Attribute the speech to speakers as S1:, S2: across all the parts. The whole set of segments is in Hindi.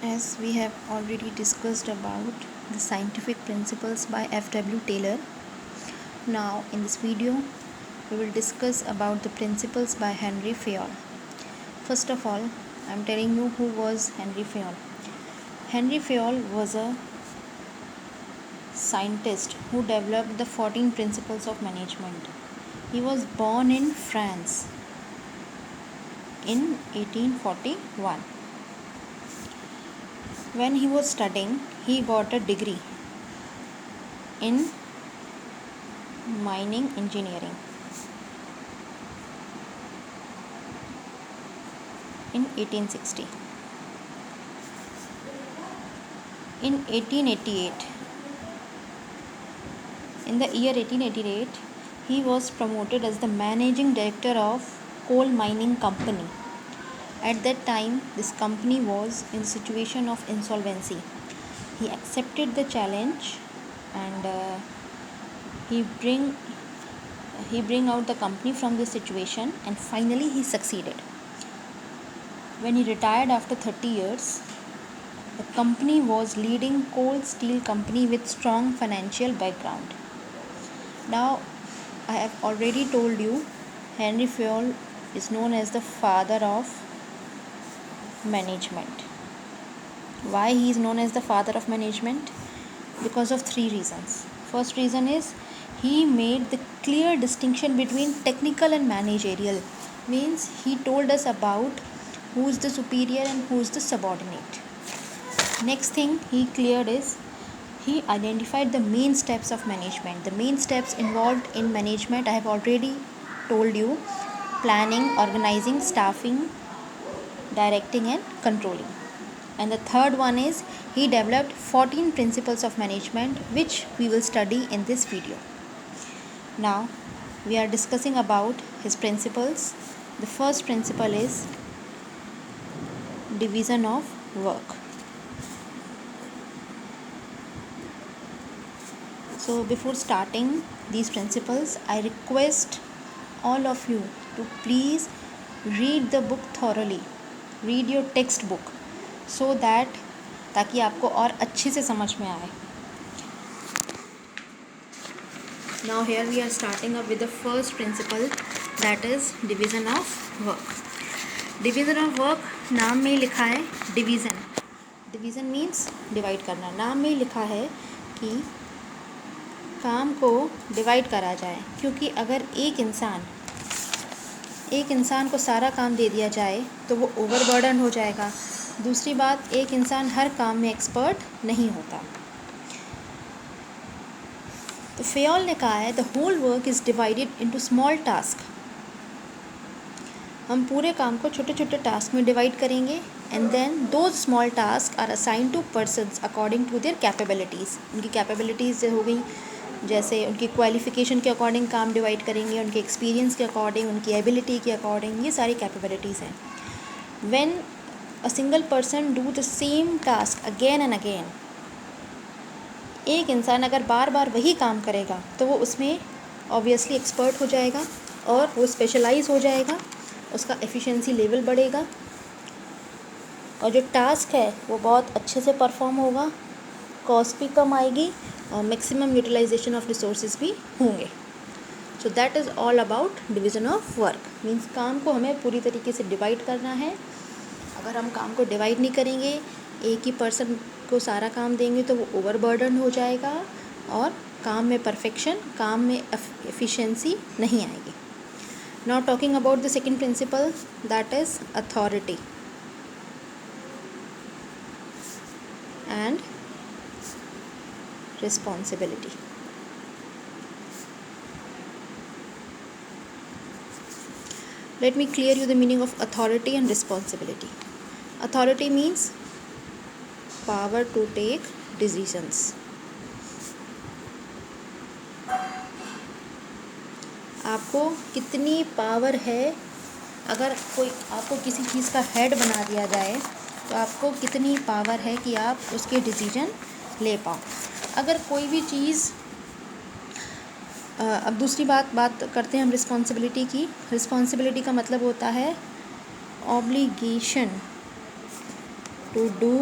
S1: As we have already discussed about the scientific principles by F.W. Taylor, now in this video we will discuss about the principles by Henry Fayol. First of all, I am telling you who was Henry Fayol. Henry Fayol was a scientist who developed the 14 principles of management. He was born in France in 1841. When he was studying, he got a degree in mining engineering in 1860. In 1888, in the year 1888, he was promoted as the managing director of coal mining company. At that time, this company was in situation of insolvency. He accepted the challenge and he bring out the company from this situation, and finally he succeeded. When he retired after 30 years, the company was leading coal steel company with strong financial background. Now, I have already told you, Henry Fayol is known as the father of management. Why he is known as the father of management? Because of three reasons. First reason is he made the clear distinction between technical and managerial. Means he told us about who is the superior and who is the subordinate. Next thing he cleared is he identified the main steps of management. The main steps involved in management I have already told you: planning, organizing, staffing, directing and controlling. And the third one is he developed 14 principles of management, which we will study in this video. Now we are discussing about his principles. The first principle is division of work. So before starting these principles, I request all of you to please read the book thoroughly. Read your textbook so that ताकि आपको और अच्छे से समझ में आए. Now here we are starting up with the first principle, that is division of work. Division of work नाम में लिखा है division. Division means divide करना. नाम में लिखा है कि काम को डिवाइड करा जाए, क्योंकि अगर एक इंसान को सारा काम दे दिया जाए तो वो ओवरबर्डन हो जाएगा. दूसरी बात, एक इंसान हर काम में एक्सपर्ट नहीं होता. तो फेयोल ने कहा है the whole work is divided into small task. हम पूरे काम को छोटे छोटे टास्क में डिवाइड करेंगे and then those small task are assign to persons according to their capabilities. उनकी कैपेबिलिटीज़ हो गई, जैसे उनकी क्वालिफ़िकेशन के अकॉर्डिंग काम डिवाइड करेंगे, उनके एक्सपीरियंस के अकॉर्डिंग, उनकी एबिलिटी के अकॉर्डिंग. ये सारी कैपेबिलिटीज़ हैं. When a single person do the same task again and again, एक इंसान अगर बार बार वही काम करेगा तो वो उसमें ऑब्वियसली एक्सपर्ट हो जाएगा और वो स्पेशलाइज हो जाएगा, उसका एफिशिएंसी लेवल बढ़ेगा और जो टास्क है वो बहुत अच्छे से परफॉर्म होगा, कॉस्ट भी कम आएगी और मैक्सिमम यूटिलाइजेशन ऑफ रिसोर्सेज भी होंगे. So that is all about division of work. Means काम को हमें पूरी तरीके से डिवाइड करना है. अगर हम काम को डिवाइड नहीं करेंगे, एक ही पर्सन को सारा काम देंगे तो वो ओवरबर्डन हो जाएगा और काम में परफेक्शन, काम में एफिशिएंसी नहीं आएगी. Now talking about the second principle, that is authority and responsibility. Let me clear you the meaning of authority and responsibility. Authority means power to take decisions. आपको कितनी पावर है, अगर कोई आपको किसी चीज़ का हेड बना दिया जाए तो आपको कितनी पावर है कि आप उसके डिसीजन ले पाओ. अगर कोई भी चीज़ अब दूसरी बात करते हैं हम रिस्पॉन्सिबिलिटी की. रिस्पॉन्सिबिलिटी का मतलब होता है obligation to do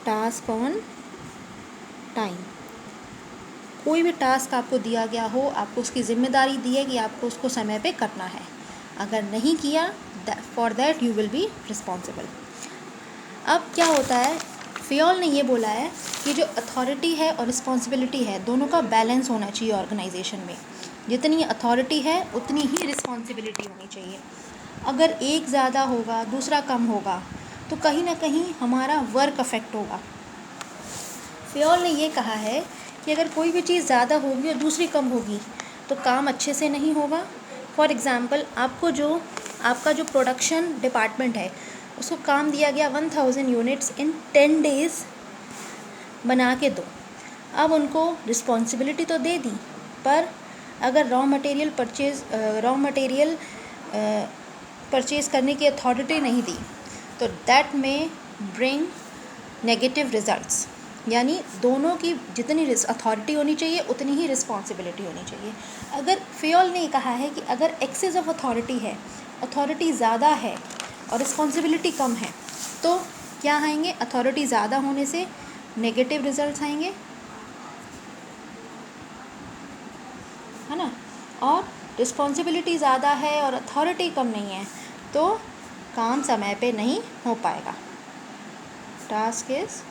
S1: task on time. कोई भी टास्क आपको दिया गया हो, आपको उसकी जिम्मेदारी दी है कि आपको उसको समय पे करना है। अगर नहीं किया, for that you will be responsible. अब क्या होता है, फियोल ने ये बोला है कि जो अथॉरिटी है और रिस्पॉन्सिबिलिटी है, दोनों का बैलेंस होना चाहिए ऑर्गेनाइजेशन में। जितनी अथॉरिटी है उतनी ही रिस्पॉन्सिबिलिटी होनी चाहिए। अगर एक ज़्यादा होगा, दूसरा कम होगा, तो कहीं ना कहीं हमारा वर्क अफेक्ट होगा। फियोल ने ये कहा है कि अगर कोई भी चीज़ ज़्यादा होगी और दूसरी कम होगी तो काम अच्छे से नहीं होगा। फॉर एग्ज़ाम्पल, आपका जो प्रोडक्शन डिपार्टमेंट है, उसको काम दिया गया 1000 यूनिट्स इन 10 डेज़ बना के दो। अब उनको रिस्पॉन्सिबिलिटी तो दे दी, पर अगर रॉ मटेरियल परचेज़ करने की अथॉरिटी नहीं दी तो दैट में ब्रिंग नेगेटिव रिजल्ट्स। यानी दोनों की जितनी अथॉरिटी होनी चाहिए उतनी ही रिस्पॉन्सिबिलिटी होनी चाहिए। अगर फियोल ने कहा है कि अगर एक्सेस ऑफ अथॉरिटी है, अथॉरिटी ज़्यादा है और रिस्पॉन्सिबिलिटी कम है, तो क्या आएंगे, अथॉरिटी ज़्यादा होने से नेगेटिव रिजल्ट्स आएंगे, है ना। और रिस्पॉन्सिबिलिटी ज़्यादा है और अथॉरिटी कम नहीं है तो काम समय पे नहीं हो पाएगा। Task is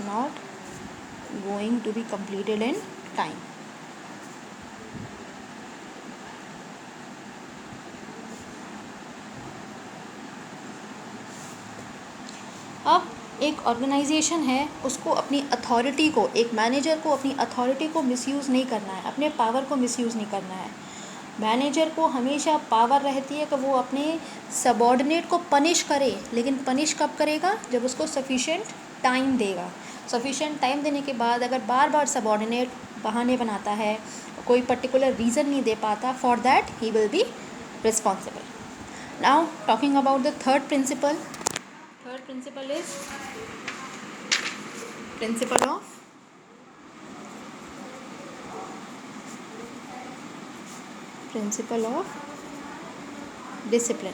S1: not going to be completed in time। अब एक ऑर्गेनाइजेशन है, उसको अपनी अथॉरिटी को, एक मैनेजर को अपनी अथॉरिटी को मिसयूज़ नहीं करना है, अपने पावर को मिसयूज़ नहीं करना है। मैनेजर को हमेशा पावर रहती है कि वो अपने सबॉर्डिनेट को पनिश करे, लेकिन पनिश कब करेगा, जब उसको सफिशिएंट टाइम देगा। सफिशिएंट टाइम देने के बाद अगर बार बार सबॉर्डिनेट बहाने बनाता है, कोई पर्टिकुलर रीज़न नहीं दे पाता, for that he will be responsible. Now talking about the third principal is principle of discipline.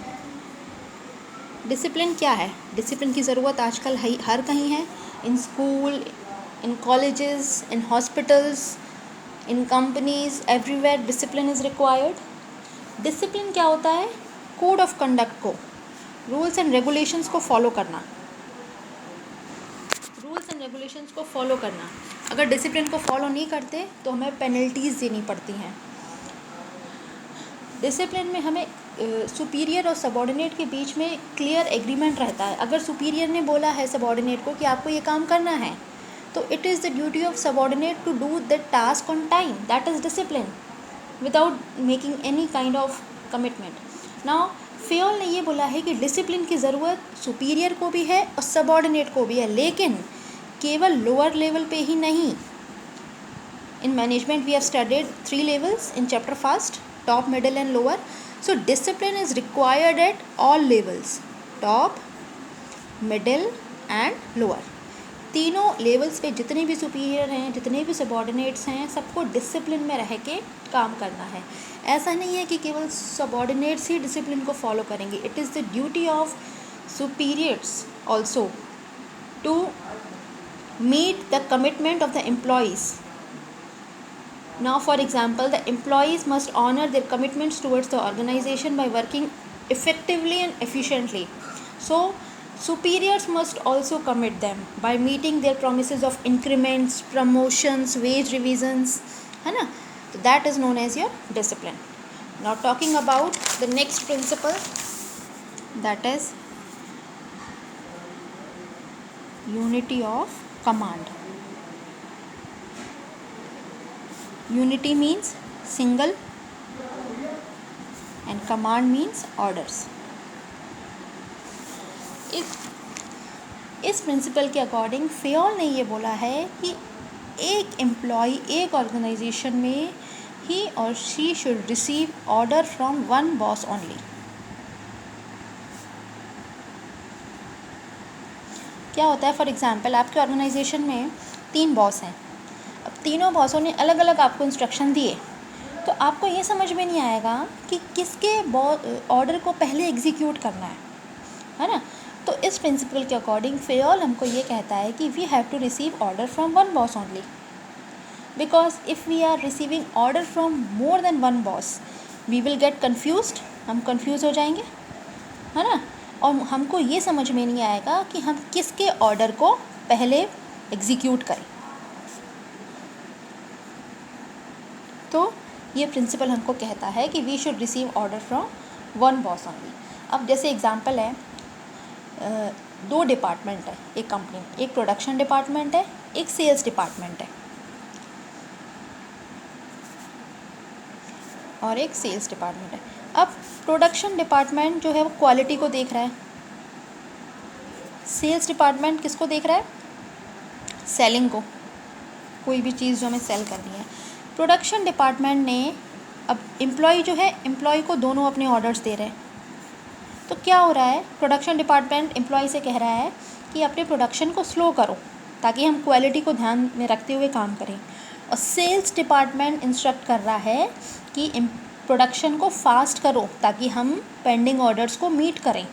S1: Discipline क्या है? डिसिप्लिन की ज़रूरत आजकल हर कहीं है, in school, in colleges, in hospitals, in companies, everywhere discipline is required. Discipline क्या होता है? कोड ऑफ कंडक्ट को, रूल्स एंड रेगुलेशंस को फॉलो करना। रूल्स एंड रेगुलेशंस को फॉलो करना। अगर डिसिप्लिन को फॉलो नहीं करते तो हमें पेनल्टीज़ देनी पड़ती हैं। डिसिप्लिन में हमें सुपीरियर और सबॉर्डिनेट के बीच में क्लियर एग्रीमेंट रहता है। अगर सुपीरियर ने बोला है सबॉर्डिनेट को कि आपको ये काम करना है, तो it is the duty of subordinate to do the task on time, that is discipline, without making any kind of commitment. Now फियोल ने ये बोला है कि डिसिप्लिन की ज़रूरत सुपीरियर को भी है और सबॉर्डिनेट को भी है, लेकिन केवल लोअर लेवल पे ही नहीं। In management we have studied 3 levels in chapter first, top, middle and lower. So discipline is required at all levels, top, middle and lower। तीनों लेवल्स पे जितने भी सुपीरियर हैं, जितने भी सबॉर्डिनेट्स हैं, सबको डिसिप्लिन में रह के काम करना है। ऐसा नहीं है कि केवल सबॉर्डिनेट्स ही डिसिप्लिन को फॉलो करेंगे। It is the duty of superiors also to meet the commitment of the employees। Now for example, the employees must honor their commitments towards the organization by working effectively and efficiently. So superiors must also commit them by meeting their promises of increments, promotions, wage revisions, है ना। So that is known as your discipline। Now talking about the next principle, that is unity of command। Unity means single and command means orders। इस प्रिंसिपल के अकॉर्डिंग फियोल ने ये बोला है कि एक एम्प्लॉय एक ऑर्गेनाइजेशन में ही और she should receive order from one boss only. क्या होता है, फॉर एग्जांपल आपके ऑर्गेनाइजेशन में 3 बॉस हैं। अब तीनों बॉसों ने अलग अलग आपको इंस्ट्रक्शन दिए, तो आपको ये समझ में नहीं आएगा कि किसके ऑर्डर को पहले एग्जीक्यूट करना है ना। तो इस प्रिंसिपल के अकॉर्डिंग फेयोल हमको ये कहता है कि we have to receive order from one boss only, because if we are receiving order from more than one boss we will get confused, हम कन्फ्यूज़ हो जाएंगे, है ना, और हमको ये समझ में नहीं आएगा कि हम किसके ऑर्डर को पहले एग्जीक्यूट करें। तो ये प्रिंसिपल हमको कहता है कि we should receive order from one boss only. अब जैसे एग्जांपल है, दो डिपार्टमेंट है एक कंपनी में, एक प्रोडक्शन डिपार्टमेंट है, एक सेल्स डिपार्टमेंट है और एक सेल्स डिपार्टमेंट है। अब प्रोडक्शन डिपार्टमेंट जो है वो क्वालिटी को देख रहा है, सेल्स डिपार्टमेंट किसको देख रहा है, सेलिंग को, कोई भी चीज़ जो हमें सेल करनी है। प्रोडक्शन डिपार्टमेंट ने अब एम्प्लॉय जो है, एम्प्लॉय को दोनों अपने ऑर्डर्स दे रहे हैं। तो क्या हो रहा है, प्रोडक्शन डिपार्टमेंट एम्प्लॉय से कह रहा है कि अपने प्रोडक्शन को स्लो करो ताकि हम क्वालिटी को ध्यान में रखते हुए काम करें, और सेल्स डिपार्टमेंट इंस्ट्रक्ट कर रहा है कि प्रोडक्शन को फास्ट करो ताकि हम पेंडिंग ऑर्डर्स को मीट करें।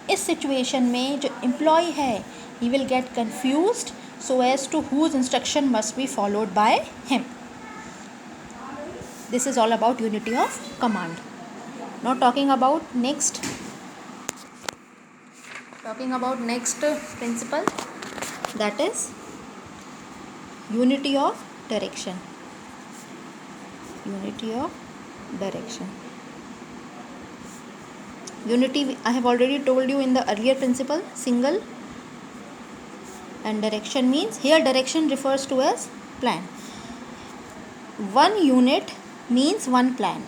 S1: इस सिचुएशन में जो एम्प्लॉय है he will get confused so as to whose instruction must be followed by him. This is all about unity of command. Now talking about next principle, that is unity of direction. Unity of direction. Unity, I have already told you in the earlier principle, single, and direction means, here direction refers to as plan. One unit means one plan.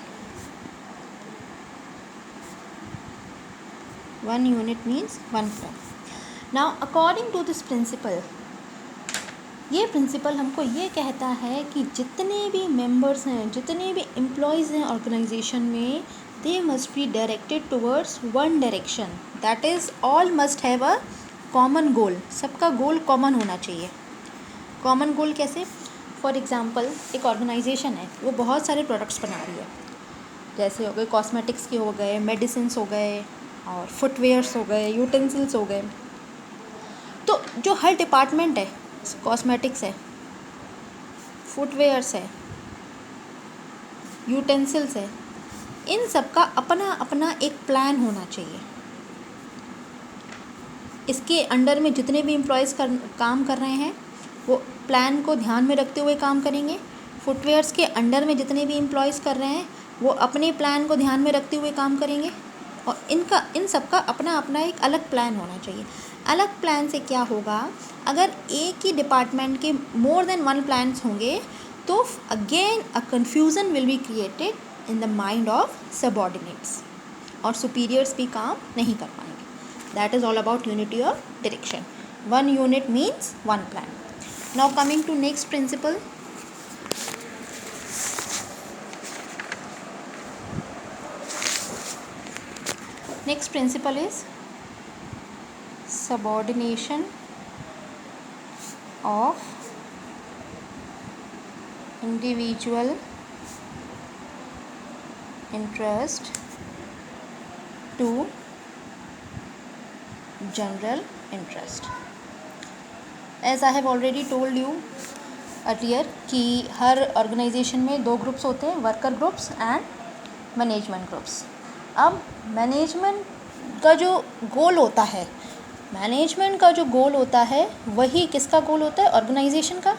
S1: One unit means one plan. Now according to this principle, ये प्रिंसिपल हमको ये कहता है कि जितने भी मेंबर्स हैं, जितने भी एम्प्लॉयज़ हैं ऑर्गेनाइजेशन में, they must be directed towards one direction. That is, all must have a common goal, सबका गोल कॉमन होना चाहिए। कॉमन गोल कैसे? फॉर एग्ज़ाम्पल, एक ऑर्गेनाइजेशन है, वो बहुत सारे प्रोडक्ट्स बना रही है, जैसे हो गए कॉस्मेटिक्स के, हो गए मेडिसिन्स, हो गए और फुटवेयर्स, हो गए यूटेंसिल्स, हो गए। तो जो हर डिपार्टमेंट है, कॉस्मेटिक्स है, फुटवेयर्स है, यूटेंसिल्स है, इन सब का अपना अपना एक प्लान होना चाहिए। इसके अंडर में जितने भी एम्प्लॉयज़ काम कर रहे हैं वो प्लान को ध्यान में रखते हुए काम करेंगे। फुटवेयर्स के अंडर में जितने भी एम्प्लॉयज़ कर रहे हैं वो अपने प्लान को ध्यान में रखते हुए काम करेंगे, और इन सब का अपना अपना एक अलग प्लान होना चाहिए। अलग प्लान से क्या होगा, अगर एक ही डिपार्टमेंट के मोर देन वन प्लान्स होंगे तो again a confusion will be created in the mind of subordinates, और सुपीरियर्स भी काम नहीं कर पाएंगे। That is all about unity of direction. One unit means one plan. Now coming to next principle. Next principle is subordination of individual interest to general interest. As I have already told you earlier कि हर ऑर्गेनाइजेशन में दो ग्रुप्स होते हैं, worker groups and management groups. अब मैनेजमेंट का जो गोल होता है, वही किसका गोल होता है, ऑर्गेनाइजेशन का,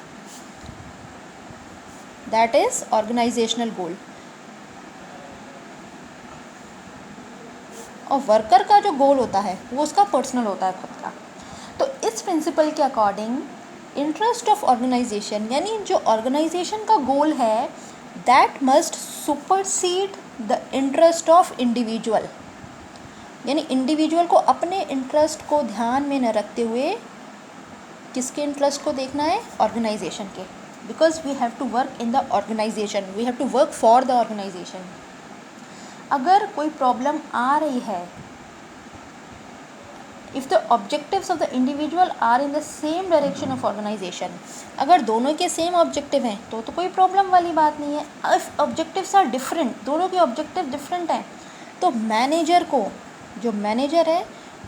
S1: दैट इज ऑर्गेनाइजेशनल गोल। और वर्कर का जो गोल होता है वो उसका पर्सनल होता है, खुद का। तो इस प्रिंसिपल के अकॉर्डिंग इंटरेस्ट ऑफ ऑर्गेनाइजेशन, यानी जो ऑर्गेनाइजेशन का गोल है, that must supersede the interest of individual, यानी इंडिविजुअल को अपने इंटरेस्ट को ध्यान में न रखते हुए किसके इंटरेस्ट को देखना है, ऑर्गेनाइजेशन के, because we have to work in the organisation, we have to work for the organisation. अगर कोई प्रॉब्लम आ रही है, if the objectives of the individual are in the same direction of organisation, अगर दोनों के सेम ऑब्जेक्टिव हैं तो कोई प्रॉब्लम वाली बात नहीं है। इफ़ ऑब्जेक्टिव्स आर डिफरेंट, दोनों के ऑब्जेक्टिव डिफरेंट हैं, तो मैनेजर को, जो मैनेजर है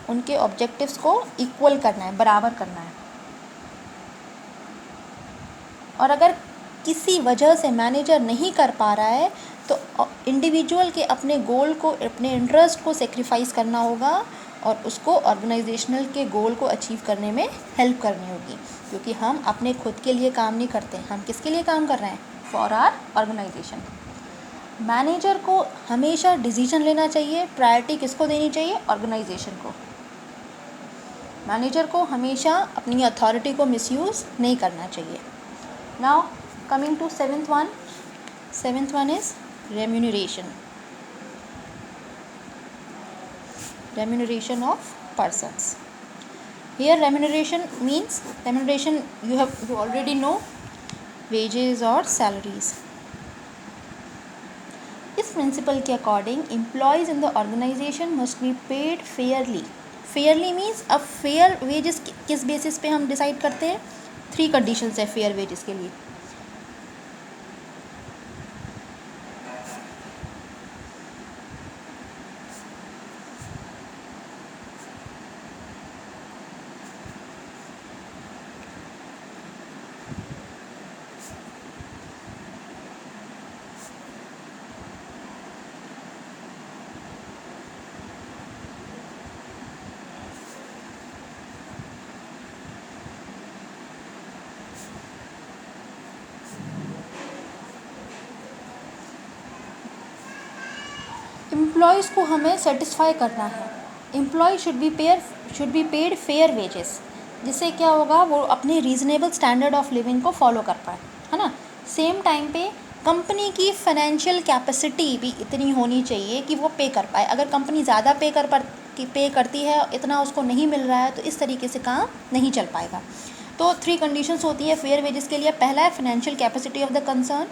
S1: उनके ऑब्जेक्टिव्स को इक्वल करना है, बराबर करना है। और अगर किसी वजह से मैनेजर नहीं कर पा रहा है तो इंडिविजुअल के अपने गोल को, अपने इंटरेस्ट को सेक्रीफाइस करना होगा और उसको ऑर्गेनाइजेशनल के गोल को अचीव करने में हेल्प करनी होगी, क्योंकि हम अपने खुद के लिए काम नहीं करते, हम किसके लिए काम कर रहे हैं? For our organisation. मैनेजर को हमेशा डिसीजन लेना चाहिए, प्रायोरिटी किसको देनी चाहिए? ऑर्गेनाइजेशन को। मैनेजर को हमेशा अपनी अथॉरिटी को मिसयूज़ नहीं करना चाहिए। Now coming to seventh one is remuneration of persons. Here remuneration means, remuneration you already know, wages or salaries. इस प्रिंसिपल के according employees in the organisation must be paid fairly. Fairly means अब फेयर वेजेस किस बेसिस पे हम डिसाइड करते हैं? 3 कंडीशंस है फेयर वेजेस के लिए। एम्प्लॉयज़ को हमें सेटिस्फाई करना है। Employ should be paid fair wages, जिससे क्या होगा? वो अपने रीज़नेबल स्टैंडर्ड ऑफ लिविंग को फॉलो कर पाए, है ना। सेम टाइम पे कंपनी की फाइनेंशियल कैपेसिटी भी इतनी होनी चाहिए कि वो पे कर पाए। अगर कंपनी ज़्यादा पे करती है, इतना उसको नहीं मिल रहा है, तो इस तरीके से काम नहीं चल पाएगा। तो 3 कंडीशंस होती है फेयर वेजेस के लिए। पहला है financial capacity of the concern,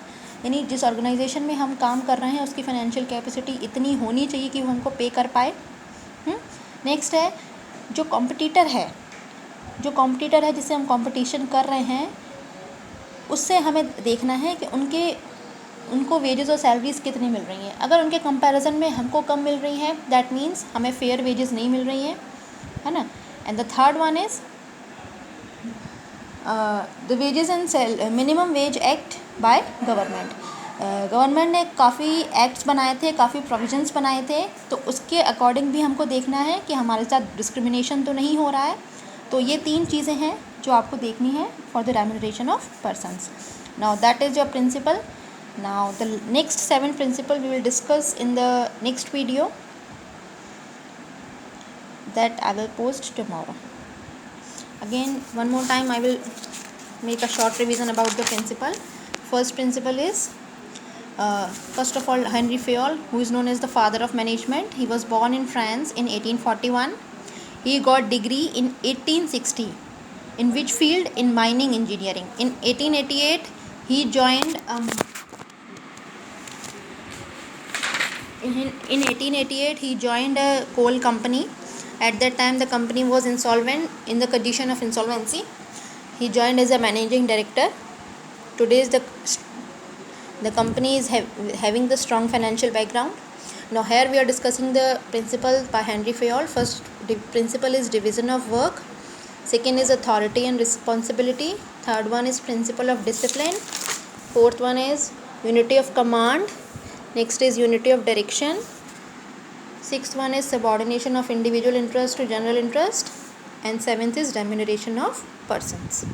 S1: यानी जिस ऑर्गेनाइजेशन में हम काम कर रहे हैं उसकी फाइनेंशियल कैपेसिटी इतनी होनी चाहिए कि वो हमको पे कर पाए। नेक्स्ट है जो कॉम्पिटिटर है जिससे हम कंपटीशन कर रहे हैं, उससे हमें देखना है कि उनको वेजेस और सैलरीज कितनी मिल रही हैं। अगर उनके कंपैरिजन में हमको कम मिल रही हैं, दैट मीन्स हमें फेयर वेजेस नहीं मिल रही हैं, है ना। And the third one is the wages and minimum wage act by government. Government ने काफ़ी एक्ट्स बनाए थे, काफ़ी प्रोविजंस बनाए थे, तो उसके अकॉर्डिंग भी हमको देखना है कि हमारे साथ डिस्क्रिमिनेशन तो नहीं हो रहा है। तो ये 3 चीज़ें हैं जो आपको देखनी है for the remuneration of persons. Now that is your principle. Now the next 7 principle we will discuss in the next video that I will post tomorrow. Again, one more time I will make a short revision about the principle. First principle is, first of all, Henry Fayol, who is known as the father of management. He was born in France in 1841. He got degree in 1860. In which field? In mining engineering. In 1888 he joined in 1888 he joined a coal company. At that time the company was insolvent, in the condition of insolvency. He joined as a managing director. Today the company is having the strong financial background. Now here we are discussing the principle by Henry Fayol. First principle is division of work. Second is authority and responsibility. Third one is principle of discipline. Fourth one is unity of command. Next is unity of direction. Sixth one is subordination of individual interest to general interest. And seventh is remuneration of persons.